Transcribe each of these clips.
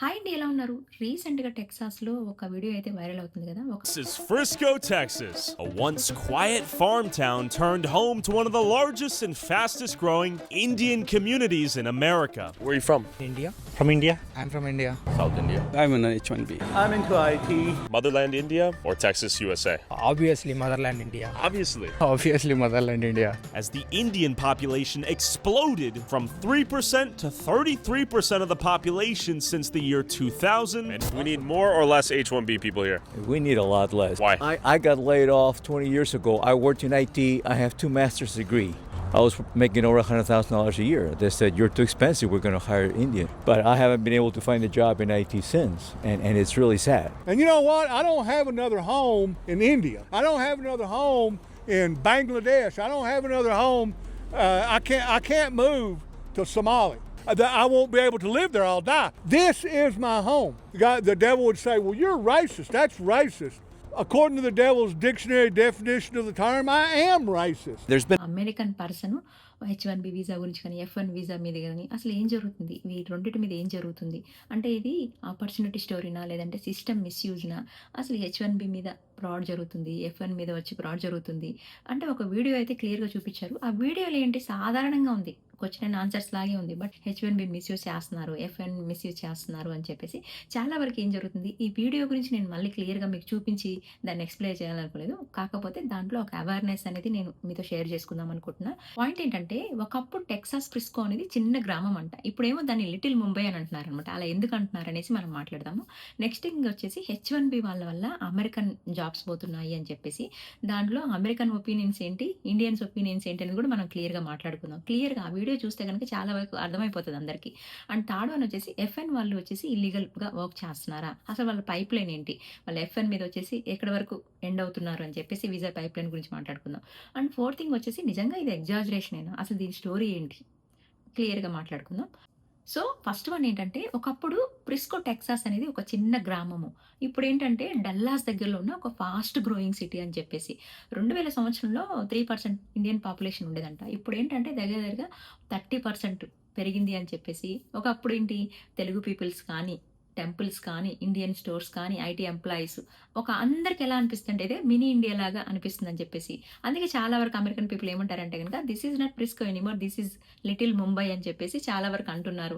Hi అండి. ఎలా ఉన్నారు? రీసెంట్‌గా టెక్సాస్‌లో ఒక వీడియో అయితే వైరల్ అవుతుంది గదా! This is Frisco, Texas, a once quiet farm town turned home to one of the largest and fastest growing Indian communities in America. Where are you from? India. From India? I'm from India. South India. I'm in H1B. I'm into IT. Motherland India or Texas, USA? Obviously, motherland India. Obviously. Obviously, motherland India. As the Indian population exploded from 3% to 33% of the population since the year 2000. And we need more or less H1B people here. We need a lot less. Why? I got laid off 20 years ago. I worked in IT. I have 2 master's degree. I was making over $100,000 a year. They said, you're too expensive. We're going to hire Indian. But I haven't been able to find a job in IT since. And it's really sad. And you know what? I don't have another home in India. I don't have another home in Bangladesh. I don't have another home. I can't move to Somalia. I won't be able to live there. I'll die. This is my home. The devil would say, well, you're racist. That's racist. According to the devil's dictionary definition of the term, I am racist. There's been American person H1B visa గురించి కానీ, F1 visa మీద కానీ అసలు ఏం జరుగుతుంది? ఈ రెండిటి మీద ఏం జరుగుతుంది? అంటే ఇది ఆపర్చునిటీ స్టోరీనా, లేదంటే సిస్టమ్ మిస్యూజ్నా? అసలు H1B మీద ఫ్రాడ్ జరుగుతుంది, F1 మీద వచ్చి ఫ్రాడ్ జరుగుతుంది అంటే ఒక వీడియో అయితే క్లియర్గా చూపించారు. ఆ వీడియోలో ఏంటి సాధారణంగా ఉంది, క్వశ్చన్ అండ్ ఆన్సర్స్ లాగే ఉంది. బట్ H1B మిస్యూజ్ చేస్తున్నారు, F1 మిస్యూజ్ చేస్తున్నారు అని చెప్పేసి చాలా వరకు ఏం జరుగుతుంది. ఈ వీడియో గురించి నేను మళ్ళీ క్లియర్గా మీకు చూపించి దాన్ని ఎక్స్ప్లెయిన్ చేయాలనుకోలేదు. కాకపోతే దాంట్లో ఒక అవేర్నెస్ అనేది నేను మీతో షేర్ చేసుకుందాం అనుకుంటున్నా. పాయింట్ ఏంటంటే, ఒకప్పుడు టెక్సాస్ ఫ్రిస్కో అనేది చిన్న గ్రామం అంట. ఇప్పుడేమో దాన్ని లిటిల్ ముంబై అని అంటున్నారు అనమాట. అలా ఎందుకు అంటున్నారు అనేసి మనం మాట్లాడదాము. నెక్స్ట్ థింగ్ వచ్చేసి H1B వాళ్ళ వల్ల అమెరికన్ జాబ్స్ పోతున్నాయి అని చెప్పేసి, దాంట్లో అమెరికన్ ఒపీనియన్స్ ఏంటి, ఇండియన్స్ ఒపీనియన్స్ ఏంటి అనేది కూడా మనం క్లియర్గా మాట్లాడుకుందాం. క్లియర్గా ఆ వీడియో చూస్తే కనుక చాలా వరకు అర్థమైపోతుంది అందరికీ. అండ్ థర్డ్ వన్ వచ్చేసి F1 వాళ్ళు వచ్చేసి ఇల్లీగల్గా వర్క్ చేస్తున్నారా, అసలు వాళ్ళ పైప్ లైన్ ఏంటి, వాళ్ళ F1 మీద వచ్చేసి ఎక్కడి వరకు ఎండ్ అవుతున్నారు అని చెప్పేసి వీసా పైప్ లైన్ గురించి మాట్లాడుకుందాం. అండ్ ఫోర్త్ థింగ్ వచ్చేసి, నిజంగా ఇది ఎగ్జాజరేషన్ అయినా, అసలు దీని స్టోరీ ఏంటి క్లియర్గా మాట్లాడుకుందాం. సో ఫస్ట్ వన్ ఏంటంటే, ఒకప్పుడు ప్రిస్కో టెక్సాస్ అనేది ఒక చిన్న గ్రామము. ఇప్పుడు ఏంటంటే డల్లాస్ దగ్గరలో ఉన్న ఒక ఫాస్ట్ గ్రోయింగ్ సిటీ అని చెప్పేసి. 2000 సంవత్సరంలో 3% ఇండియన్ పాపులేషన్ ఉండేదంట. ఇప్పుడు ఏంటంటే దగ్గరగా 30% పెరిగింది అని చెప్పేసి. ఒకప్పుడు ఏంటి, తెలుగు పీపుల్స్ కానీ, టెంపుల్స్ కానీ, ఇండియన్ స్టోర్స్ కానీ, ఐటీ ఎంప్లాయీస్, ఒక అందరికి ఎలా అనిపిస్తుంది అంటే మినీ ఇండియా లాగా అనిపిస్తుంది అని చెప్పేసి. అందుకే చాలా వరకు అమెరికన్ పీపుల్ ఏమంటారంటే కనుక, this is not Frisco anymore, this is little Mumbai అని చెప్పేసి చాలా వరకు అంటున్నారు.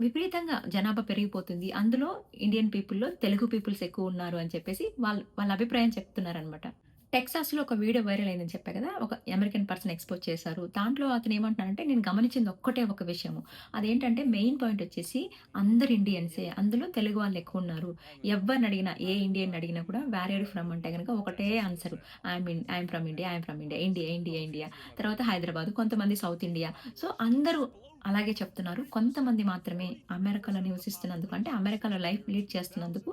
విపరీతంగా జనాభా పెరిగిపోతుంది, అందులో ఇండియన్ పీపుల్లో తెలుగు పీపుల్స్ ఎక్కువ ఉన్నారు అని చెప్పేసి వాళ్ళ అభిప్రాయం చెప్తున్నారనమాట. టెక్సాస్లో ఒక వీడియో వైరల్ అయిందని చెప్పా కదా, ఒక అమెరికన్ పర్సన్ ఎక్స్పోజ్ చేశారు. దాంట్లో అతను ఏమంటున్నారంటే, నేను గమనించింది ఒక్కటే ఒక విషయము, అదేంటంటే మెయిన్ పాయింట్ వచ్చేసి అందరు ఇండియన్సే, అందులో తెలుగు వాళ్ళు ఎక్కువ ఉన్నారు. ఎవరిని అడిగినా, ఏ ఇండియన్ అడిగినా కూడా వేర్ ఆర్ ఫ్రమ్ అంటే కనుక ఒకటే answer, I'm from India, I'm from India, India India India, తర్వాత హైదరాబాద్, కొంతమంది సౌత్ ఇండియా. సో అందరూ అలాగే చెప్తున్నారు. కొంతమంది మాత్రమే అమెరికాలో నివసిస్తున్నందుకు, అంటే అమెరికాలో లైఫ్ లీడ్ చేస్తున్నందుకు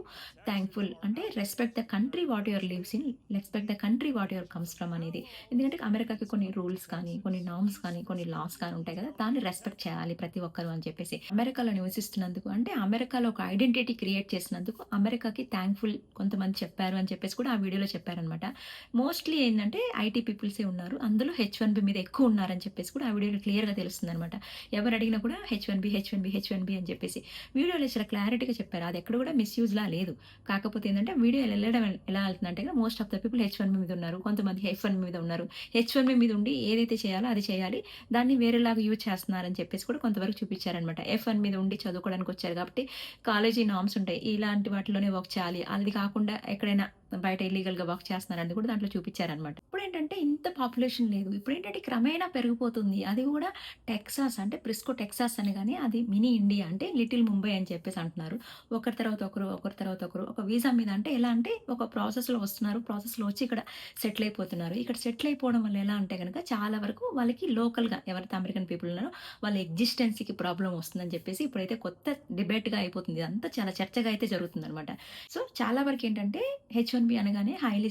థ్యాంక్ఫుల్, అంటే respect the country what your lives in, respect the country what your comes from అనేది. ఎందుకంటే అమెరికాకి కొన్ని రూల్స్ కానీ, కొన్ని నార్మ్స్ కానీ, కొన్ని లాస్ కానీ ఉంటాయి కదా, దాన్ని రెస్పెక్ట్ చేయాలి ప్రతి ఒక్కరు అని చెప్పేసి. అమెరికాలో నివసిస్తున్నందుకు, అంటే అమెరికాలో ఒక ఐడెంటిటీ క్రియేట్ చేసినందుకు అమెరికాకి థ్యాంక్ఫుల్ కొంతమంది చెప్పారు అని చెప్పేసి కూడా ఆ వీడియోలో చెప్పారనమాట. మోస్ట్లీ ఏంటంటే ఐటీ పీపుల్సే ఉన్నారు, అందులో H1B మీద ఎక్కువ ఉన్నారని చెప్పేసి కూడా ఆ వీడియోలో క్లియర్గా తెలుస్తుంది అనమాట. ఎవరు అడిగినా కూడా H1B అని చెప్పేసి వీడియోలో చాలా క్లారిటీగా చెప్పారు. అది ఎక్కడ కూడా మిస్యూజ్లా లేదు. కాకపోతే ఏంటంటే వీడియో వెళ్ళడం ఎలా వెళ్తుందంటే, most of the people H1B మీద ఉన్నారు, కొంతమంది F1 మీద ఉన్నారు. H1B మీద ఉండి ఏదైతే చేయాలో అది చేయాలి, దాన్ని వేరేలాగా యూజ్ చేస్తున్నారని చెప్పేసి కూడా కొంతవరకు చూపించారనమాట. F1 మీద ఉండి చదువుకోవడానికి వచ్చారు కాబట్టి కాలేజీ నామ్స్ ఉంటాయి, ఇలాంటి వాటిలోనే వర్క్ చేయాలి, అది కాకుండా ఎక్కడైనా బయట ఇల్లీగల్గా వర్క్ చేస్తున్నారని కూడా దాంట్లో చూపించారనమాట. ఇప్పుడు ఏంటంటే ఇంత పాపులేషన్ లేదు, ఇప్పుడు ఏంటంటే క్రమేణా పెరిగిపోతుంది. అది కూడా టెక్సాస్, అంటే ప్రిస్కో టెక్సాస్ అని, కానీ అది మినీ ఇండియా, అంటే లిటిల్ ముంబై అని చెప్పేసి అంటున్నారు. ఒకరి తర్వాత ఒకరు ఒక వీసా మీద, అంటే ఎలా అంటే ఒక ప్రాసెస్లో వస్తున్నారు, ప్రాసెస్లో వచ్చి ఇక్కడ సెటిల్ అయిపోతున్నారు. ఇక్కడ సెటిల్ అయిపోవడం వల్ల ఎలా అంటే కనుక చాలా వరకు వాళ్ళకి లోకల్గా ఎవరైతే అమెరికన్ పీపుల్ ఉన్నారో వాళ్ళ ఎగ్జిస్టెన్స్కి ప్రాబ్లం వస్తుందని చెప్పేసి ఇప్పుడైతే కొత్త డిబేట్గా అయిపోతుంది. అంతా చాలా చర్చగా అయితే జరుగుతుంది అనమాట. సో చాలా వరకు ఏంటంటే H1B H1B అనగానే హైలీ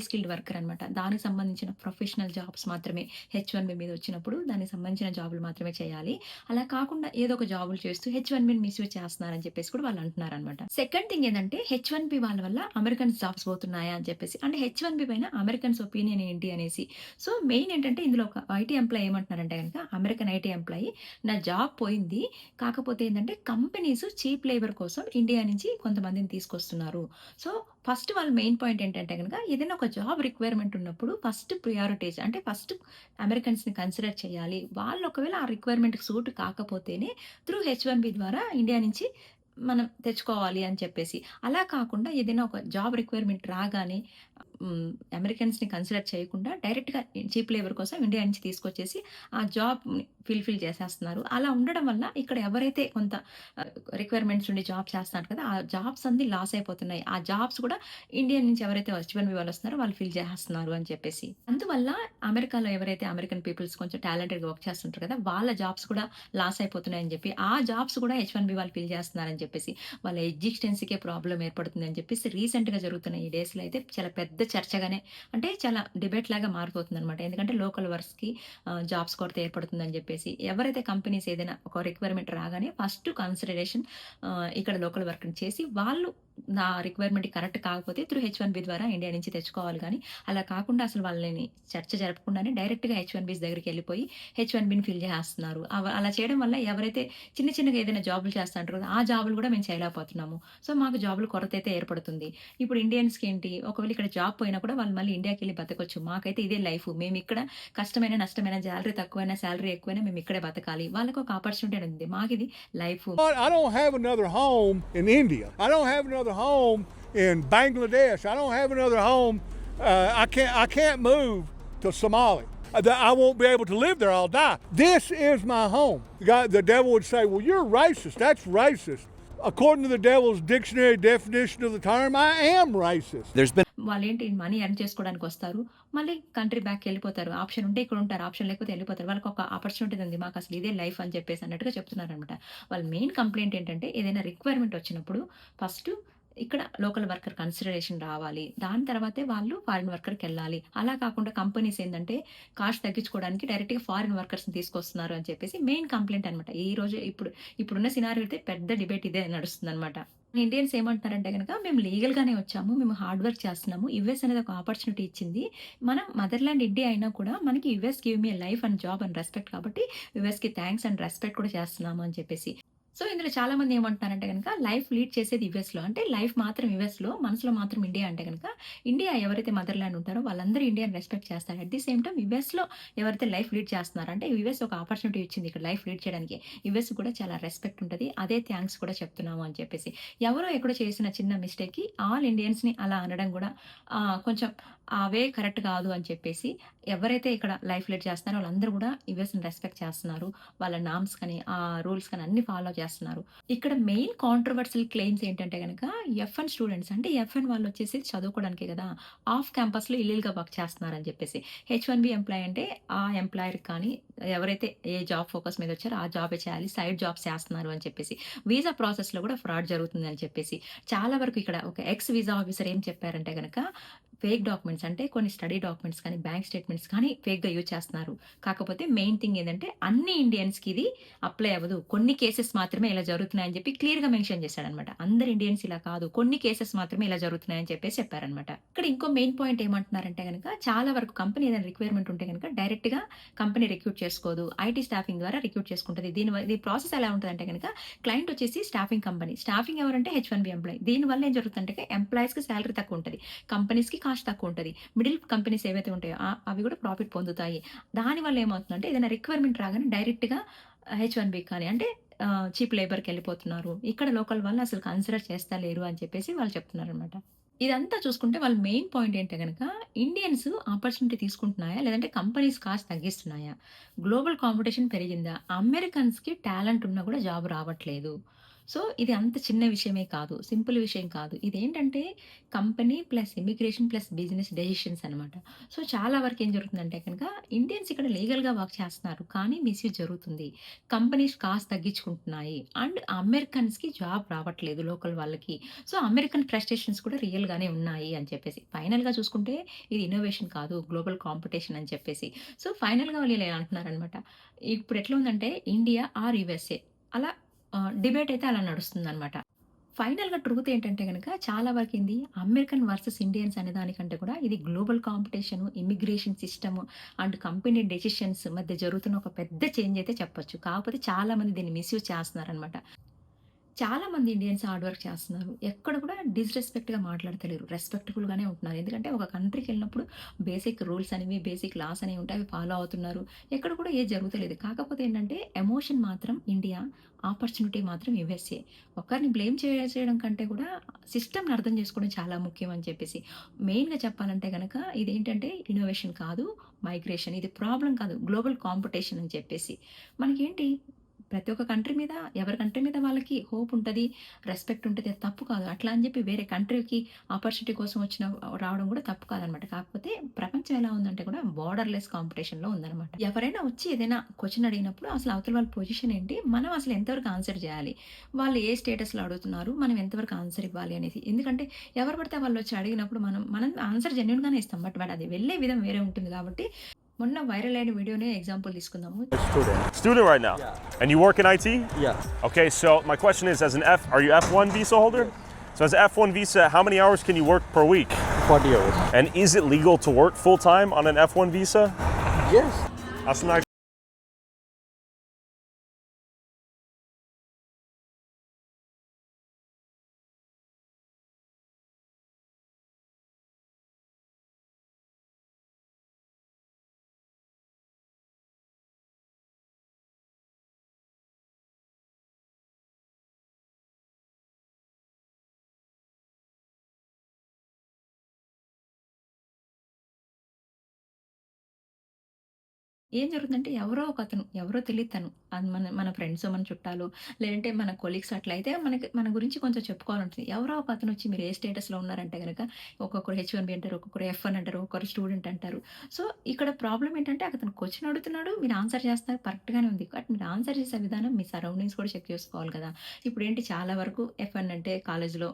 స్కిల్డ్ వర్కర్ అనమాట. దానికి సంబంధించిన ప్రొఫెషనల్ జాబ్స్ మాత్రమే H1B మీద వచ్చినప్పుడు దానికి సంబంధించిన జాబులు మాత్రమే చేయాలి. అలా కాకుండా ఏదో ఒక జాబులు చేస్తూ H1Bని మిస్‌యూజ్ చేస్తున్నారని చెప్పేసి కూడా వాళ్ళు అంటున్నారనమాట. సెకండ్ థింగ్ ఏందంటే H1B వాళ్ళ వల్ల అమెరికన్స్ జాబ్స్ పోతున్నాయా అని చెప్పేసి. అంటే H1B పైన అమెరికన్స్ ఒపీనియన్ ఏంటి అనేసి. సో, మెయిన్ ఏంటంటే ఇందులో ఒక ఐటీ ఎంప్లాయీ ఏమంటున్నారంటే గనక అమెరికన్ ఐటీ ఎంప్లాయీ నా జాబ్ పోయింది. కాకపోతే ఏందంటే కంపెనీస్ చీప్ లేబర్ కోసం ఇండియా నుంచి కొంతమందిని తీసుకొస్తున్నారు. సో, ఫస్ట్ వాళ్ళ మెయిన్ పాయింట్ ఏంటంటే గనక ఏదైనా ఒక జాబ్ రిక్వైర్మెంట్ ఉన్నప్పుడు ఫస్ట్ ప్రియారిటైజ్ అంటే ఫస్ట్ అమెరికన్స్‌ని కన్సిడర్ చేయాలి. వాళ్ళు ఒకవేళ ఆ రిక్వైర్మెంట్‌కి సూట్ కాకపోతేనే త్రూ H1B ద్వారా ఇండియా నుంచి మనం తెచ్చుకోవాలి అని చెప్పేసి. అలా కాకుండా ఏదైనా ఒక జాబ్ రిక్వైర్మెంట్ రాగానే అమెరికన్స్‌ని కన్సిడర్ చేయకుండా డైరెక్ట్‌గా చీప్ లేబర్ కోసం ఇండియా నుంచి తీసుకొచ్చేసి ఆ జాబ్‌ని ఫుల్‌ఫిల్ చేసేస్తున్నారు. అలా ఉండడం వల్ల ఇక్కడ ఎవరైతే కొంత రిక్వైర్మెంట్స్ ఉండి జాబ్ చేస్తున్నారు కదా! ఆ జాబ్స్ అన్నీ లాస్ అయిపోతున్నాయి. ఆ జాబ్స్ కూడా ఇండియా నుంచి ఎవరైతే H1B వాళ్ళు వస్తున్నారో వాళ్ళు ఫిల్ చేసేస్తున్నారు అని చెప్పేసి. అందువల్ల అమెరికాలో ఎవరైతే అమెరికన్ పీపుల్స్ కొంచెం టాలెంటెడ్‌గా వర్క్ చేస్తుంటారు కదా! వాళ్ళ జాబ్స్ కూడా లాస్ అయిపోతున్నాయని చెప్పి, ఆ జాబ్స్ కూడా H1B వాళ్ళు ఫిల్ చేస్తున్నారని చెప్పేసి, వాళ్ళ ఎగ్జిస్టెన్స్‌కే ప్రాబ్లమ్ ఏర్పడుతుందని చెప్పేసి రీసెంట్‌గా జరుగుతున్న ఈ డేస్‌లో అయితే చాలా పెద్ద చర్చగానే అంటే చాలా డిబేట్ లాగా మారిపోతుందనమాట. ఎందుకంటే లోకల్ వర్క్స్‌కి జాబ్స్ కొరత ఏర్పడుతుందని చెప్పేసి, ఎవరైతే కంపెనీస్ ఏదైనా ఒక రిక్వైర్మెంట్ రాగానే ఫస్ట్ కన్సిడరేషన్ ఇక్కడ లోకల్ వర్క్‌ని చేసి వాళ్ళు నా రిక్వైర్మెంట్ కరెక్ట్ కాకపోతే త్రూ H1B ద్వారా ఇండియా నుంచి తెచ్చుకోవాలి గానీ, అలా కాకుండా అసలు వాళ్ళని చర్చ జరపకుండానే డైరెక్ట్‌గా H1Bస్ దగ్గరికెళ్ళిపోయి H1Bని ఫిల్ చేసేస్తున్నారు. అలా చేయడం వల్ల ఎవరైతే చిన్నగా ఏదైనా జాబులు చేస్తా ఉంటారో ఆ జాబులు కూడా మేము చేయలేకపోతున్నాము. సో, మాకు జాబుల కొరత అయితే ఏర్పడుతుంది. ఇప్పుడు ఇండియన్స్‌కి ఏంటి ఒకవేళ ఇక్కడ జాబ్ పోయినా కూడా వాళ్ళు మళ్ళీ ఇండియాకెళ్ళి బతకొచ్చు. మాకైతే ఇదే లైఫ్. మేమిక్కడ కష్టమైన, నష్టమైన, సాలరీ తక్కువైనా, సాలరీ ఎక్కువైనా మేము ఇక్కడే బతకాలి. వాళ్ళకొక ఆపర్చునిటీ అనేది ఉంది. మాకిది life. But I don't have another home in India. I don't have another home in Bangladesh. I don't have another home. I can't move to Somalia. I won't be able to live there. I'll die. This is my home. The devil would say, "Well, you're racist. That's racist." According to the devil's dictionary definition of the term, I am racist. There's been వాళ్ళేంటి money earn చేసుకోవడానికి వస్తారు. మళ్ళీ country బ్యాక్‌కి ఎళ్ళిపోతారు. Option ఉంటే ఇక్కడ ఉంటారు. Option లేకపోతే ఎళ్ళిపోతారు. వాళ్ళకొక ఆపర్చునిటీ ఉంది. మాకసలు ఇదే లైఫ్ అని చెప్పేసి అన్నట్టుగా చెప్తున్నారనమాట. వాళ్ళ మెయిన్ కంప్లెయింట్ ఏంటంటే ఏదైనా రిక్వైర్మెంట్ వచ్చినప్పుడు ఫస్ట్ ఇక్కడ లోకల్ వర్కర్ కన్సిడరేషన్ రావాలి. దాని తర్వాతే వాళ్ళు ఫారిన్ వర్కర్‌కెళ్ళాలి. అలా కాకుండా కంపెనీస్ ఏందంటే కాస్ట్ తగ్గించుకోవడానికి డైరెక్ట్‌గా ఫారిన్ వర్కర్స్‌ని తీసుకొస్తున్నారు అని చెప్పేసి మెయిన్ కంప్లెయింట్ అనమాట. ఇప్పుడున్న సినారియో అయితే పెద్ద డిబేట్ ఇదే నడుస్తుందనమాట. ఇండియన్స్ ఏమంటున్నారంటే గనక మేము లీగల్‌గానే వచ్చాము. మేము హార్డ్ వర్క్ చేస్తున్నాము. యూఎస్ అనేది ఒక ఆపర్చునిటీ ఇచ్చింది. మనం మదర్‌లాండ్ ఇండియా అయినా కూడా మనకి US give me life and job and respect కాబట్టి యూఎస్‌కి థాంక్స్ అండ్ రెస్పెక్ట్ కూడా చేస్తున్నాము అని చెప్పేసి. సో, ఇందులో చాలామంది ఏమంటున్నారంటే గనక లైఫ్ లీడ్ చేసేది యూఎస్‌లో. అంటే లైఫ్ మాత్రం యూఎస్‌లో, మనసులో మాత్రం ఇండియా అంటే గనక ఇండియా ఎవరైతే మదర్‌లాండ్ ఉంటారో వాళ్ళందరూ ఇండియాని రెస్పెక్ట్ చేస్తారు. అట్ ది సేమ్ టైమ్ యూఎస్‌లో ఎవరైతే లైఫ్ లీడ్ చేస్తున్నారో అంటే యూఎస్ ఒక ఆపర్చునిటీ ఇచ్చింది ఇక్కడ లైఫ్ లీడ్ చేయడానికి. యూఎస్ కూడా చాలా రెస్పెక్ట్ ఉంటది. అదే థాంక్స్ కూడా చెప్తున్నాము అని చెప్పేసి. ఎవరో ఎక్కడో చేసిన చిన్న మిస్టేక్‌కి ఆల్ ఇండియన్స్‌ని అలా అనడం కూడా కొంచెం ఆ వే కరెక్ట్ కాదు అని చెప్పేసి ఎవరైతే ఇక్కడ లైఫ్ లీడ్ చేస్తున్నారో వాళ్ళందరూ కూడా యూఎస్‌ని రెస్పెక్ట్ చేస్తున్నారు. వాళ్ళ నార్మ్స్ కానీ, రూల్స్ కానీ అన్నీ ఫాలో చేస్తున్నారు. ఇక్కడ మెయిన్ కాంట్రోవర్షియల్ క్లెయిమ్స్ ఏంటంటే గనక ఎఫ్1 స్టూడెంట్స్ అంటే ఎఫ్1 వాళ్ళు వచ్చేసి చదువుకోవడానికే కదా! ఆఫ్ క్యాంపస్‌లో ఇల్లీగల్‌గా వర్క్ చేస్తున్నారని చెప్పేసి. H1B ఎంప్లాయీ అంటే ఆ ఎంప్లాయర్‌కి కానీ ఎవరైతే ఏ జాబ్ ఫోకస్ మీద వచ్చారో ఆ జాబే చేయాలి. సైడ్ జాబ్స్ చేస్తున్నారు అని చెప్పేసి. వీసా ప్రాసెస్‌లో కూడా ఫ్రాడ్ జరుగుతుంది అని చెప్పేసి. చాలా వరకు ఇక్కడ ఒక ఎక్స్ వీసా ఆఫీసర్ ఏం చెప్పారంటే గనక ఫేక్ డాక్యుమెంట్స్ అంటే కొన్ని స్టడీ డాక్యుమెంట్స్ కానీ, బ్యాంక్ స్టేట్మెంట్స్ కానీ ఫేక్‌గా యూజ్ చేస్తున్నారు. కాకపోతే మెయిన్ థింగ్ ఏందంటే అన్ని ఇండియన్స్‌కి ఇది అప్లై అవ్వదు. కొన్ని కేసెస్ మాత్రమే ఇలా జరుగుతున్నాయని చెప్పి క్లియర్‌గా మెన్షన్ చేశాడనమాట. అందరు ఇండియన్స్ ఇలా కాదు. కొన్ని కేసెస్ మాత్రమే ఇలా జరుగుతున్నాయని చెప్పేసి చెప్పారనమాట. ఇక్కడ ఇంకో మెయిన్ పాయింట్ ఏమంటున్నారంటే గనక చాలా వరకు కంపెనీ ఏదైనా రిక్వైర్మెంట్ ఉంటే గనక డైరెక్ట్‌గా కంపెనీ రిక్రూట్ చేసుకోదు. ఐటీ స్టాఫింగ్ ద్వారా రిక్రూట్ చేసుకుంటది. దీని ప్రాసెస్ ఎలా ఉంటదంటే గనక క్లయింట్ వచ్చేసి స్టాఫింగ్ కంపెనీ. స్టాఫింగ్ ఎవరంటే H1B ఎంప్లాయీ. దీనివల్ల ఏం జరుగుతుందంటే ఎంప్లాయీస్‌కి సాలరీ తక్కువ ఉంటది. కంపెనీస్‌కి కాస్ట్ తక్కువ ఉంటది. మిడిల్ కంపెనీస్ ఏవైతే ఉంటాయో అవి కూడా ప్రాఫిట్ పొందుతాయి. దానివల్ల ఏమవుతుందంటే ఏదైనా రిక్వైర్మెంట్ రాగానే డైరెక్ట్‌గా H1B కానీ అంటే చీప్ లేబర్‌కెళ్ళిపోతున్నారు. ఇక్కడ లోకల్ వాళ్ళు అసలు కన్సిడర్ చేస్తలేరు అని చెప్పేసి వాళ్ళు చెప్తున్నారనమాట. ఇదంతా చూసుకుంటే వాళ్ళ మెయిన్ పాయింట్ ఏంటే గనక ఇండియన్స్ ఆపర్చునిటీ తీసుకుంటున్నాయా? లేదంటే కంపెనీస్ కాస్ట్ తగ్గిస్తున్నాయా? గ్లోబల్ కాంపిటీషన్ పెరిగిందా? అమెరికన్స్‌కి టాలెంట్ ఉన్నా కూడా జాబ్ రావట్లేదు. సో ఇది అంత చిన్న విషయమే కాదు. సింపుల్ విషయం కాదు. ఇదేంటంటే company plus immigration plus business decisions అనమాట. సో చాలా వరకు ఏం జరుగుతుందంటే కనుక ఇండియన్స్ ఇక్కడ లీగల్‌గా వర్క్ చేస్తున్నారు. కానీ మిస్‌యూజ్ జరుగుతుంది. కంపెనీస్ కాస్ట్ తగ్గించుకుంటున్నాయి. అండ్ అమెరికన్స్‌కి జాబ్ రావట్లేదు లోకల్ వాళ్ళకి. సో అమెరికన్ ఫ్రస్ట్రేషన్స్ కూడా రియల్‌గానే ఉన్నాయి అని చెప్పేసి. ఫైనల్‌గా చూసుకుంటే ఇది ఇన్నోవేషన్ కాదు. గ్లోబల్ కాంపిటీషన్ అని చెప్పేసి. సో ఫైనల్‌గా వాళ్ళు ఇలా అంటున్నారనమాట. ఇప్పుడు ఎట్లా ఉందంటే ఇండియా ఆర్ యూఎస్ఏ అలా డిబేట్ అయితే అలా నడుస్తుందనమాట. ఫైనల్‌గా ట్రూత్ ఏంటంటే గనక చాలా వరకేంది అమెరికన్ వర్సెస్ ఇండియన్స్ అనే దానికంటే కూడా ఇది global competition, immigration system and company decisions మధ్య జరుగుతున్న ఒక పెద్ద చేంజ్ అయితే చెప్పొచ్చు. కాకపోతే చాలా మంది దీన్ని మిస్‌యూజ్ చేస్తున్నారనమాట. చాలా మంది ఇండియన్స్ హార్డ్ వర్క్ చేస్తున్నారు. ఎక్కడ కూడా డిస్‌రెస్పెక్ట్‌గా మాట్లాడతలేరు. రెస్పెక్ట్‌ఫుల్‌గానే ఉంటున్నారు. ఎందుకంటే ఒక కంట్రీకెళ్ళినప్పుడు బేసిక్ రూల్స్ అనేవి, బేసిక్ లాస్ అనేవి ఉంటాయి. అవి ఫాలో అవుతున్నారు. ఎక్కడ కూడా ఏది జరుగుతలేదు. కాకపోతే ఏంటంటే ఎమోషన్ మాత్రం ఇండియా, ఆపర్చునిటీ మాత్రం యూఎస్ఏ. ఒకరిని బ్లేమ్ చేయడం కంటే కూడా సిస్టమ్‌ని అర్థం చేసుకోవడం చాలా ముఖ్యం అని చెప్పేసి. మెయిన్‌గా చెప్పాలంటే గనక ఇదేంటంటే ఇన్నోవేషన్ కాదు, మైగ్రేషన్. ఇది ప్రాబ్లమ్ కాదు. గ్లోబల్ కాంపిటీషన్ అని చెప్పేసి. మనకేంటి ప్రతి ఒక్క కంట్రీ మీద ఎవరి కంట్రీ మీద వాళ్ళకి హోప్ ఉంటది. రెస్పెక్ట్ ఉంటది. అది తప్పు కాదు. అట్లా అని చెప్పి వేరే కంట్రీకి ఆపర్చునిటీ కోసం రావడం కూడా తప్పు కాదనమాట. కాకపోతే ప్రపంచం ఎలా ఉందంటే కూడా బోర్డర్‌లెస్ కాంపిటీషన్‌లో ఉందనమాట. ఎవరైనా వచ్చి ఏదైనా క్వెషన్ అడిగినప్పుడు అసలు అవతల వాళ్ళ పొజిషన్ ఏంటి? మనం అసలు ఎంతవరకు ఆన్సర్ చేయాలి? వాళ్ళు ఏ స్టేటస్‌లో అడుగుతున్నారు? మనం ఎంతవరకు ఆన్సర్ ఇవ్వాలి అనేది. ఎందుకంటే ఎవరు పడితే వాళ్ళు వచ్చి అడిగినప్పుడు మనం ఆన్సర్ జెన్యూన్‌గానే ఇస్తాం. బట్ అది వెళ్ళే విధం వేరే ఉంటుంది కాబట్టి మొన్న వైరల్ అయిన వీడియోనే ఎగ్జాంపుల్ తీసుకుందాము. Student right now. And you work in IT? Yeah, Okay, so my question is, are you F1 visa holder? So as an F1 visa, how many hours can you work per week? 40 hours. And is it legal to work full time on an F1 visa? Yes. That's not. ఏం జరుగుతుందంటే ఎవరో ఒకతను, ఎవరో తెలీదు తను. అది మన మన ఫ్రెండ్సో, మన చుట్టాలో, లేదంటే మన కొలీగ్స్ అట్లయితే మన గురించి కొంచెం చెప్పుకోవాలంటుంది. ఎవరో ఒకతను వచ్చి మీరు ఏ స్టేటస్‌లో ఉన్నారంటే గనక ఒక్కొక్కరు హెచ్-1బీ అంటారు, ఒక్కొక్కరు ఎఫ్-1 అంటారు, ఒక్కొక్కరు స్టూడెంట్ అంటారు. సో, ఇక్కడ ప్రాబ్లమ్ ఏంటంటే అతను క్వెషన్ అడుగుతున్నాడు, మీరు ఆన్సర్ చేస్తున్నారు కరెక్ట్‌గానే ఉంది. బట్ మీరు ఆన్సర్ చేసే విధానం మీ సరౌండింగ్స్ కూడా చెక్ చేసుకోవాలి కదా! ఇప్పుడేంటి చాలా వరకు ఎఫ్-1 అంటే కాలేజ్‌లో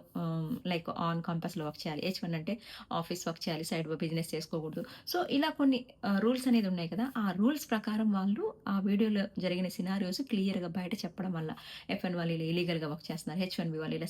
లైక్ ఆన్ క్యాంపస్‌లో వర్క్ చేయాలి. హెచ్-1 అంటే ఆఫీస్ వర్క్ చేయాలి. సైడ్ బిజినెస్ చేసుకోకూడదు. సో, ఇలా కొన్ని రూల్స్ అనేది ఉన్నాయి కదా! ఆ రూల్స్ ప్రకారం వాళ్ళు ఆ వీడియోలో జరిగిన సినారియోస్ క్లియర్‌గా బయట చెప్పడం వల్ల ఎఫ్-1 వాళ్ళు ఇలా ఇల్లీగల్‌గా వర్క్ చేస్తున్నారు. హెచ్-1బీ వాళ్ళు ఇలా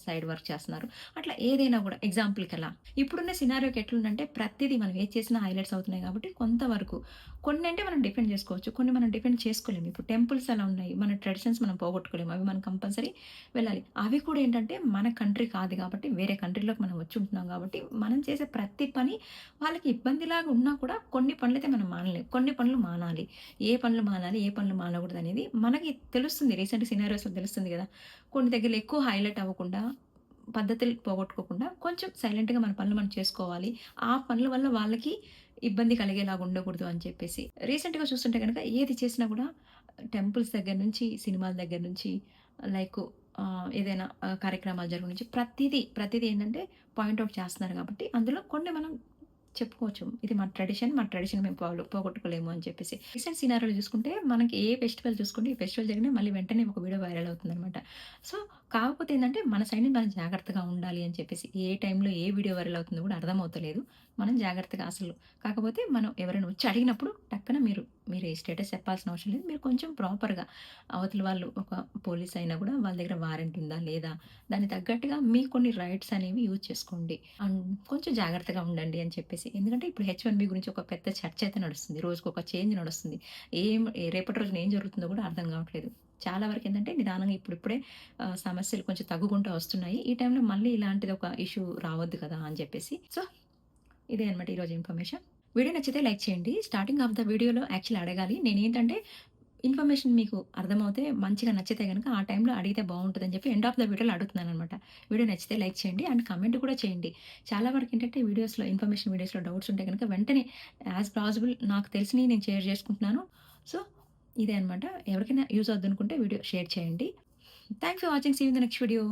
సైడ్ వర్క్ చేస్తున్నారు. అట్లా ఏదైనా కూడా ఎగ్జాంపుల్‌కలా. ఇప్పుడున్న సినారియోకి ఎట్లుందంటే ప్రతిదీ మనం ఏది చేసినా హైలైట్స్ అవుతున్నాయి కాబట్టి కొంతవరకు కొన్ని అంటే మనం డిఫెండ్ చేసుకోవచ్చు. కొన్ని మనం డిఫెండ్ చేసుకోలేము. ఇప్పుడు టెంపుల్స్ అలా ఉన్నాయి. మన ట్రెడిషన్స్ మనం పోగొట్టుకోలేము. అవి మనం కంపల్సరీ వెళ్ళాలి. అవి కూడా ఏంటంటే మన కంట్రీ కాదు కాబట్టి వేరే కంట్రీలోకి మనం వచ్చి ఉంటున్నాం కాబట్టి మనం చేసే ప్రతి పని వాళ్ళకి ఇబ్బందిలాగా ఉన్నా కూడా కొన్ని పనులైతే మనం మానలేం. కొన్ని పనులు మానాలి. ఏ పనులు మానాలి, ఏ పనులు మానకూడదు అనేది మనకి తెలుస్తుంది. రీసెంట్ సినారియోస్‌లో తెలుస్తుంది కదా! కొన్ని దగ్గరలో ఎక్కువ హైలైట్ అవ్వకుండా, పద్ధతులు పోగొట్టుకోకుండా కొంచెం సైలెంట్‌గా మన పనులు మనం చేసుకోవాలి. ఆ పనుల వల్ల వాళ్ళకి ఇబ్బంది కలిగేలాగా ఉండకూడదు అని చెప్పేసి. రీసెంట్‌గా చూస్తుంటే గనక ఏది చేసినా కూడా టెంపుల్స్ దగ్గర నుంచి, సినిమాల దగ్గర నుంచి లైక్ ఏదైనా కార్యక్రమాలు జరగడం నుంచి ప్రతీదీ ఏంటంటే పాయింట్ ఔట్ చేస్తున్నారు కాబట్టి అందులో కొన్ని మనం చెప్పుకోవచ్చు. ఇది మా ట్రెడిషన్ మేము పోగొట్టుకోలేము అని చెప్పేసి. రీసెంట్ సినారియోలో చూసుకుంటే మనకి ఏ ఫెస్టివల్ చూసుకుంటే ఈ ఫెస్టివల్ జరిగినా మళ్ళీ వెంటనే ఒక వీడియో వైరల్ అవుతుందనమాట. సో, కాకపోతే ఏందంటే మన సైడ్ నుంచి మనం జాగ్రత్తగా ఉండాలి అని చెప్పేసి. ఏ టైంలో ఏ వీడియో వైరల్ అవుతుందో కూడా అర్థమవుతలేదు. మనం జాగ్రత్తగా అసలు కాకపోతే మనం ఎవరైనా వచ్చి అడిగినప్పుడు టక్కన మీరు ఏ స్టేటస్ చెప్పాల్సిన అవసరం లేదు. మీరు కొంచెం ప్రాపర్‌గా అవతల వాళ్ళు ఒక పోలీస్ అయినా కూడా వాళ్ళ దగ్గర వారెంట్ ఉందా? లేదా? దానికి తగ్గట్టుగా మీ కొన్ని రైట్స్ అనేవి యూజ్ చేసుకోండి. అండ్ కొంచెం జాగ్రత్తగా ఉండండి అని చెప్పేసి. ఎందుకంటే ఇప్పుడు హెచ్-1బీ గురించి ఒక పెద్ద చర్చ అయితే నడుస్తుంది. రోజుకొక చేంజ్ నడుస్తుంది. రేపటి రోజున ఏం జరుగుతుందో కూడా అర్థం కావట్లేదు. చాలా వరకు ఏంటంటే నిదానంగా ఇప్పుడిప్పుడే సమస్యలు కొంచెం తగ్గుకుంటూ వస్తున్నాయి. ఈ టైంలో మళ్ళీ ఇలాంటిది ఒక ఇష్యూ రావద్దు కదా అని చెప్పేసి. సో, ఇదే అనమాట ఈరోజు ఇన్ఫర్మేషన్. వీడియో నచ్చితే లైక్ చేయండి. స్టార్టింగ్ ఆఫ్ ద వీడియోలో యాక్చువల్లీ అడగాలి. నేనేంటంటే ఇన్ఫర్మేషన్ మీకు అర్థమవుతే మంచిగా నచ్చితే గనక ఆ టైంలో అడిగితే బావుంటదని చెప్పి ఎండ్ ఆఫ్ ద వీడియోలో అడుగుతున్నాననమాట. వీడియో నచ్చితే లైక్ చేయండి అండ్ కామెంట్ కూడా చేయండి. చాలా వరకు ఏంటంటే ఇన్ఫర్మేషన్ వీడియోస్‌లో డౌట్స్ ఉంటే గనక వెంటనే యాజ్ పాసిబుల్ నాకు తెలిసినయి నేను షేర్ చేసుకుంటున్నాను. సో, ఇదే అనమాట. ఎవరికైనా యూజ్ అవుద్దనుకుంటే వీడియో షేర్ చేయండి. Thanks for watching. See you in the next video.